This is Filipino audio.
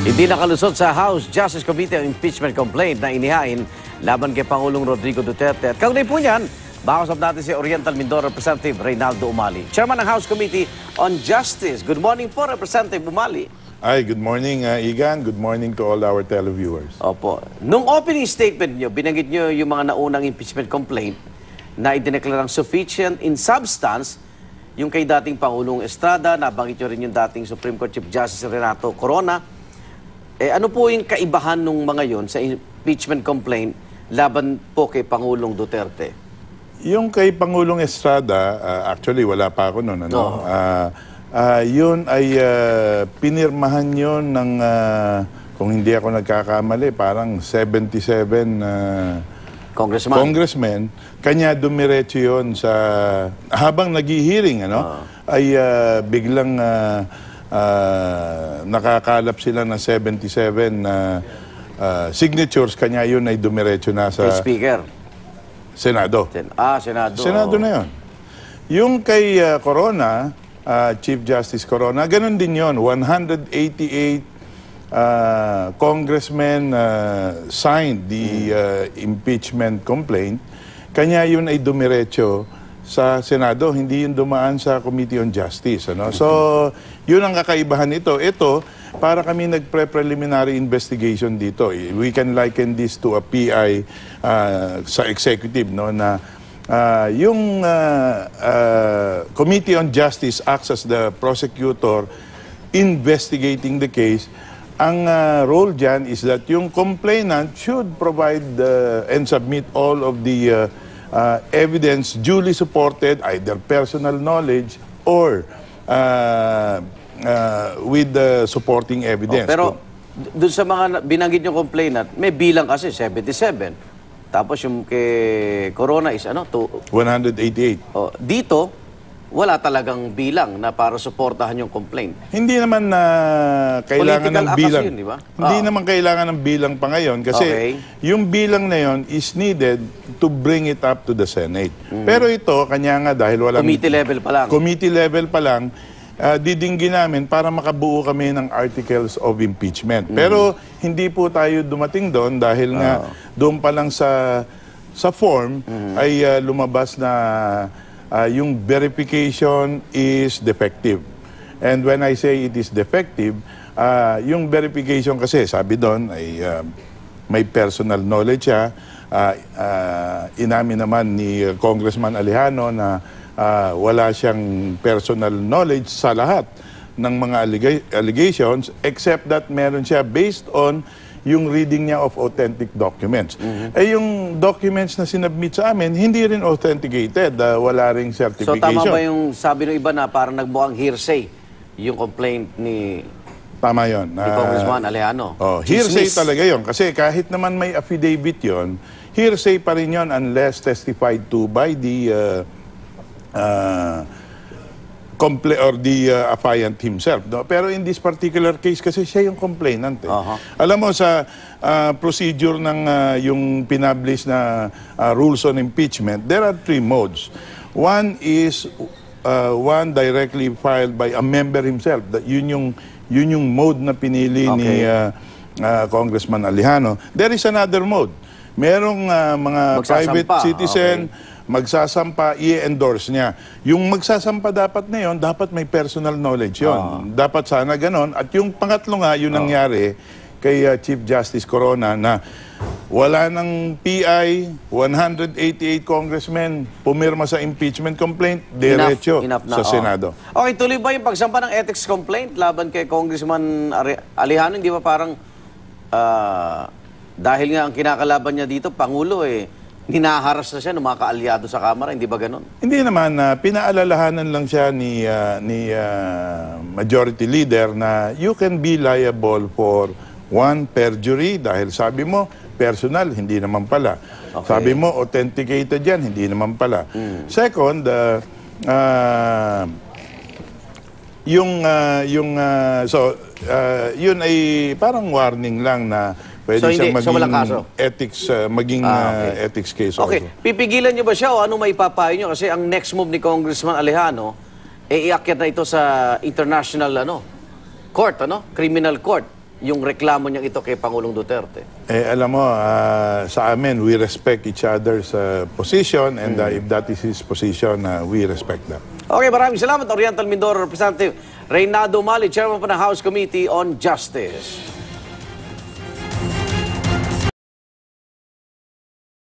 Hindi nakalusot sa House Justice Committee ang impeachment complaint na inihain laban kay Pangulong Rodrigo Duterte. At kaugnay po niyan, makausap natin si Oriental Mindoro Representative Reynaldo Umali, Chairman ng House Committee on Justice. Good morning po, Representative Umali. Hi, good morning, Igan. Good morning to all our televiewers. Opo. Nung opening statement niyo, binanggit niyo yung mga naunang impeachment complaint na idineklarang sufficient in substance yung kay dating Pangulong Estrada, nabanggit niyo rin yung dating Supreme Court Chief Justice Renato Corona. Ano po yung kaibahan nung mga yon sa impeachment complaint laban po kay Pangulong Duterte? Yung kay Pangulong Estrada, actually wala pa ako noon. Ano? Yun ay pinirmahan yun ng, kung hindi ako nagkakamali, parang 77 congressmen. Kanya dumiretso yun sa, habang nag-hearing, ay biglang nakakalap sila ng 77 signatures, kanya yun ay dumiretso na sa Speaker. Senado. Senado. Senado na yun. Yung kay Corona, Chief Justice Corona, ganun din yun. 188 congressmen signed the impeachment complaint. Kanya yun ay dumiretso sa Senado, hindi yun dumaan sa Committee on Justice. So, yun ang kakaibahan nito. Ito, para kami nagpre-preliminary investigation dito. We can liken this to a PI sa executive, na yung Committee on Justice acts as the prosecutor investigating the case. Ang role dyan is that yung complainant should provide and submit all of the evidence duly supported, either personal knowledge or with the supporting evidence. Pero doon sa mga binanggit yung complainant, may bilang kasi 77. Tapos yung kay Corona is 188. Dito, wala talagang bilang na para suportahan yung complaint. Hindi naman na kailangan ng bilang. Yun, di ba? Hindi naman kailangan ng bilang pa ngayon kasi yung bilang na yon is needed to bring it up to the Senate. Pero ito, kanya nga dahil walang... Committee level pa lang. Committee level pa lang, didinggin namin para makabuo kami ng articles of impeachment. Pero hindi po tayo dumating doon dahil nga doon pa lang sa form ay lumabas na yung verification is defective. And when I say it is defective, yung verification kasi, sabi doon, ay may personal knowledge siya. Inamin naman ni Congressman Alejano na wala siyang personal knowledge sa lahat ng mga allegations, except that meron siya based on yung reading niya of authentic documents. Yung documents na sinubmit sa amin, hindi rin authenticated. Wala ring certification. So tama ba yung sabi ng iba na parang nagmukhang hearsay yung complaint ni... Tama yun. Ni Congressman Alejano. Hearsay talaga yun. Kasi kahit naman may affidavit yun, hearsay pa rin yun unless testified to by the affiant himself. Pero in this particular case kasi siya yung complainant. Alam mo sa procedure ng yung pinablish na rules on impeachment, there are 3 modes. One is one directly filed by a member himself. Yun yung mode na pinili ni Congressman Alejano. There is another mode. Merong mga private citizen magsasampa, i-endorse niya. Yung magsasampa dapat na yun, dapat may personal knowledge yun. Dapat sana ganon. At yung pangatlo nga, yun nangyari kay Chief Justice Corona na wala ng PI, 188 congressmen pumirma sa impeachment complaint, diretso sa Senado. Okay, tuloy ba yung pagsampa ng ethics complaint laban kay Congressman Alejano? Hindi ba parang dahil nga ang kinakalaban niya dito, Pangulo hinaharas na siya ng mga kaalyado sa Kamara, hindi ba ganon? Hindi naman, pinaalalahanan lang siya ni Majority Leader na you can be liable for one, perjury, dahil sabi mo, personal, hindi naman pala. Sabi mo, authenticated yan, hindi naman pala. Second, yun ay parang warning lang na pwede siyang maging ethics case also. Pipigilan niyo ba siya o ano may papayo niyo? Kasi ang next move ni Congressman Alejano, iakyat na ito sa international court, criminal court. yung reklamo niyang ito kay Pangulong Duterte? Alam mo, sa amin, we respect each other's position, and if that is his position, we respect that. Okay, maraming salamat. Oriental Mindoro Representative Reynaldo Mali, Chairman po ng House Committee on Justice.